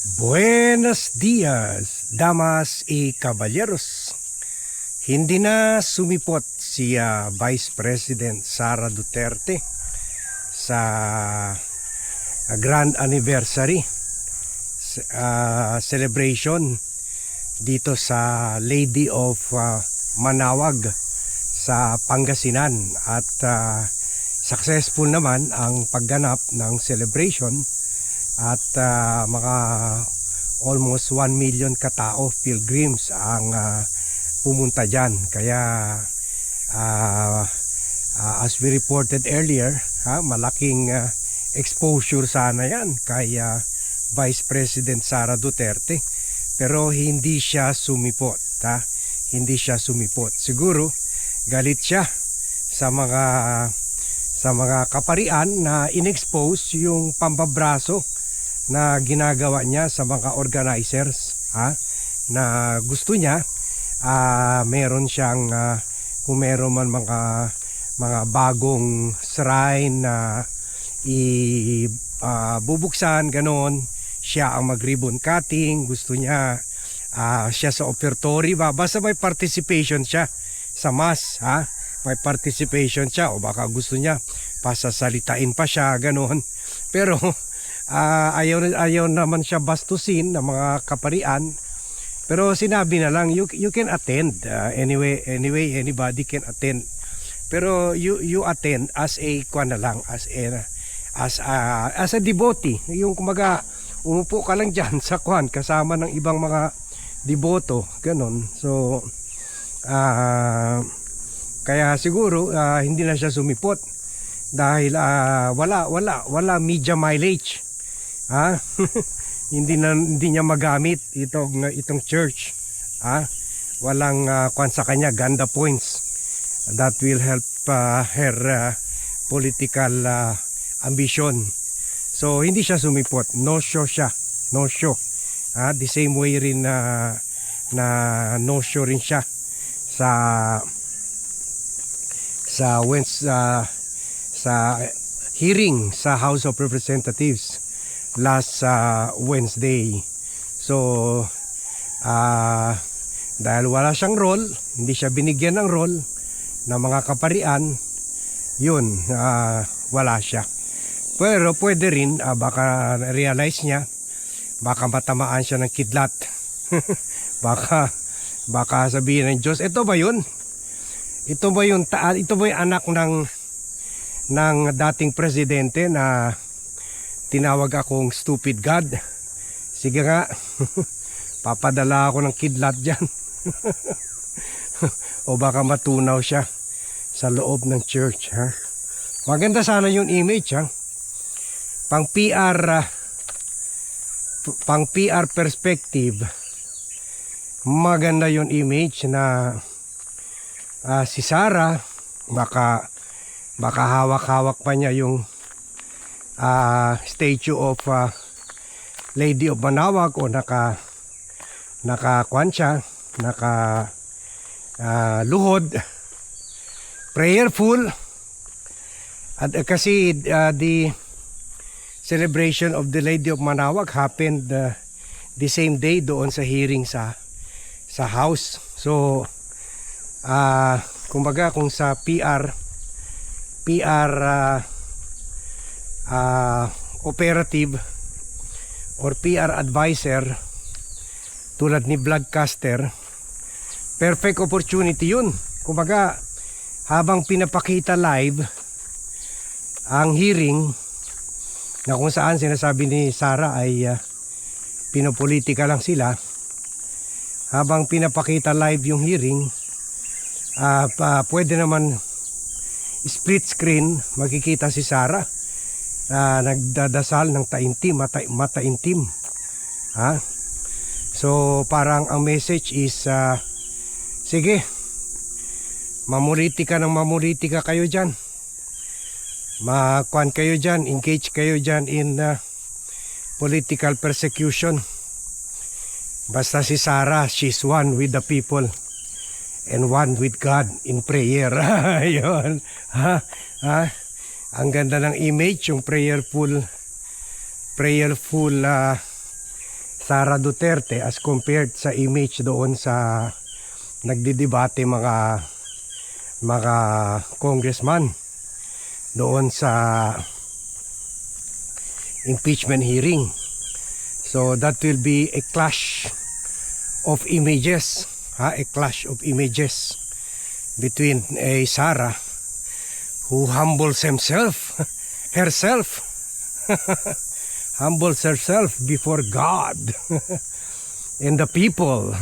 Buenos dias, damas y caballeros. Hindi na sumipot si Vice President Sara Duterte sa grand anniversary celebration dito sa Lady of Manawag sa Pangasinan at successful naman ang pagganap ng celebration at mga almost 1 million katao pilgrims ang pumunta dyan. Kaya as we reported earlier, malaking exposure sana yan kay Vice President Sara Duterte, pero hindi siya sumipot. Hindi siya sumipot. Siguro galit siya sa mga kaparian na inexpose yung pambabraso na ginagawa niya sa mga organizers, na gusto niya meron siyang kung meron man mga bagong shrine na bubuksan, ganon, siya ang mag-ribbon cutting. Gusto niya siya sa offertory ba, basta may participation siya sa mass, may participation siya, o baka gusto niya pasasalitain pa siya, ganon. Pero ayaw naman siya bastusin ng mga kaparian. Pero sinabi na lang, you can attend. Anyway, anybody can attend. Pero you attend as a as a devotee. Yung kumaga, umupo ka lang dyan sa kwan kasama ng ibang mga deboto, ganon. So kaya siguro hindi na siya sumipot dahil wala media mileage. hindi niya magamit itong church. Walang kwan sa kanya, ganda points that will help her political ambition. So hindi siya sumipot, no show siya, no show. The same way rin na no show rin siya sa hearing sa House of Representatives last Wednesday. So dahil wala siyang role, hindi siya binigyan ng role ng mga kaparian, yun, wala siya. Pero pwede rin, baka realize niya, baka matamaan siya ng kidlat. baka sabihin ng Diyos, ito ba yun? Ito ba yung anak ng dating presidente na tinawag akong stupid God? Sige nga, papadala ako ng kidlat dyan. O baka matunaw siya sa loob ng church. Maganda sana yung image. Pang PR perspective, maganda yung image na si Sara, baka hawak-hawak pa niya yung statue of Lady of Manawag, o naka-kwan siya, luhod, prayerful. At kasi the celebration of the Lady of Manawag happened the same day doon sa hearing sa house. So kumbaga, kung sa PR operative or PR advisor tulad ni Vlogcaster, perfect opportunity yun. Kumbaga, habang pinapakita live ang hearing, na kung saan sinasabi ni Sara ay pinopolitika lang sila, habang pinapakita live yung hearing, pwede naman split screen, makikita si Sara nagdadasal ng taimtim, mataimtim. So parang ang message is sige, mamuriti ka kayo dyan, makuan kayo dyan, engage kayo dyan in political persecution. Basta si Sara, she's one with the people and one with God in prayer. Ayun. Ang ganda ng image, yung prayerful Sara Duterte as compared sa image doon sa nagdidebate mga congressman doon sa impeachment hearing. So that will be a clash of images, a clash of images between a Sara who humbles herself humbles herself before God and the people,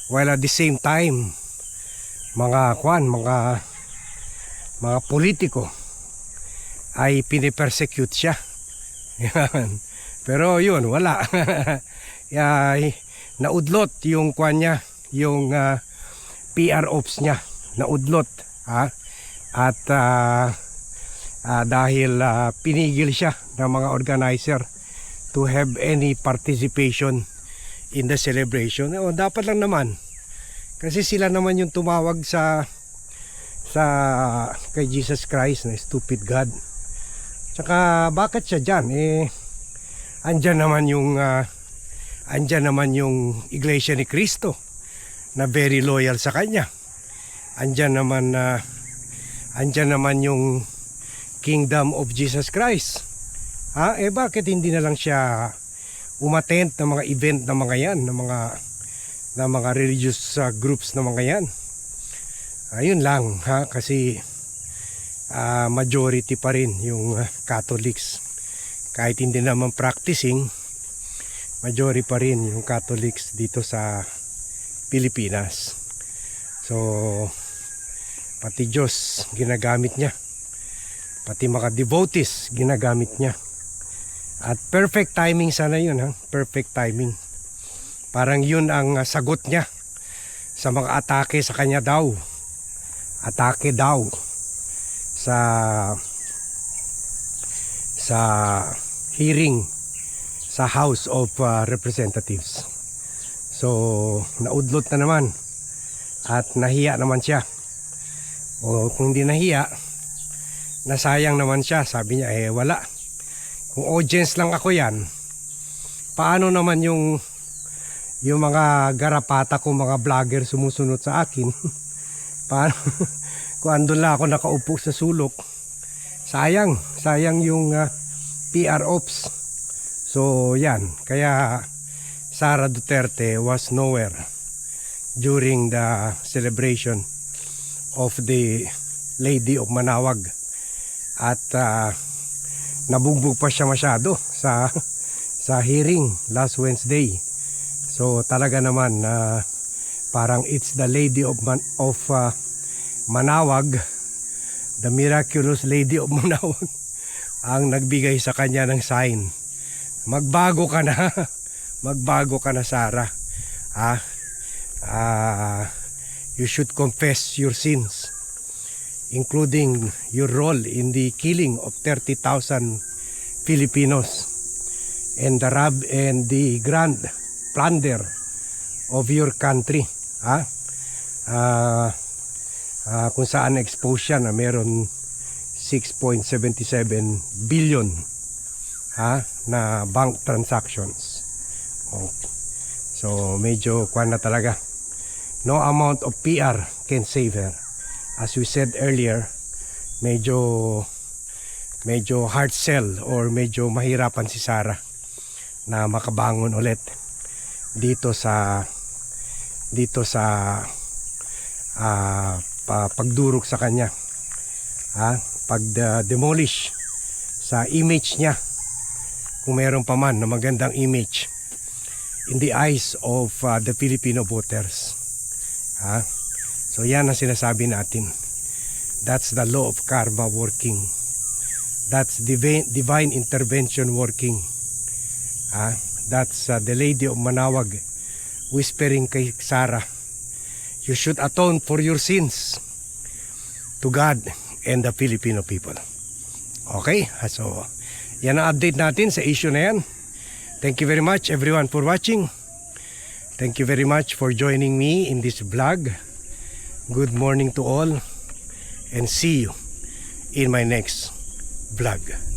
while at the same time mga politiko ay pinipersecute siya. Yan. Pero yun, wala. Naudlot yung niya, yung PR ops niya. Naudlot. At dahil pinigil siya ng mga organizer to have any participation in the celebration. Dapat lang naman. Kasi sila naman yung tumawag sa kay Jesus Christ na stupid God. Tsaka bakit siya dyan? Andyan naman yung Iglesia ni Cristo na very loyal sa kanya. Andyan naman yung Kingdom of Jesus Christ. Bakit hindi na lang siya umattend ng mga event na mga yan, ng mga religious groups na mga yan? Ayun lang, kasi majority pa rin yung Catholics. Kahit hindi naman practicing, majority pa rin yung Catholics dito sa Pilipinas. So pati Diyos ginagamit niya, pati mga devotees ginagamit niya. At perfect timing sana yun, perfect timing. Parang yun ang sagot niya sa mga atake sa kanya daw. Atake daw sa hearing sa House of Representatives. So naudlot na naman at nahiya naman siya. O kung hindi nahiya, nasayang naman siya. Sabi niya, wala. Kung audience lang ako yan, paano naman yung mga garapata kong mga vlogger sumusunod sa akin? Paano? Kung andun lang ako nakaupo sa sulok, sayang yung PR ops. So yan, kaya Sara Duterte was nowhere during the celebration of the Lady of Manawag. At nabugbog pa siya masyado sa hearing last Wednesday. So talaga naman parang it's the Lady of Manawag, the miraculous Lady of Manawag, ang nagbigay sa kanya ng sign. Magbago ka na. Magbago ka na, Sara. You should confess your sins, including your role in the killing of 30,000 Filipinos and the grand plunder of your country. Kung saan expose siya na meron 6.77 billion na bank transactions. So medyo kuwan na talaga. No amount of PR can save her. As we said earlier, medyo hard sell or medyo mahirapan si Sara na makabangon ulit dito sa pagdurog sa kanya, pag-demolish sa image niya, kung meron pa man na magandang image in the eyes of the Filipino voters. So yan ang sinasabi natin. That's the law of karma working. That's divine intervention working. That's the Lady of Manawag whispering kay Sara, you should atone for your sins to God and the Filipino people. Okay, so yan ang update natin sa issue na yan. Thank you very much everyone for watching. Thank you very much for joining me in this vlog. Good morning to all and see you in my next vlog.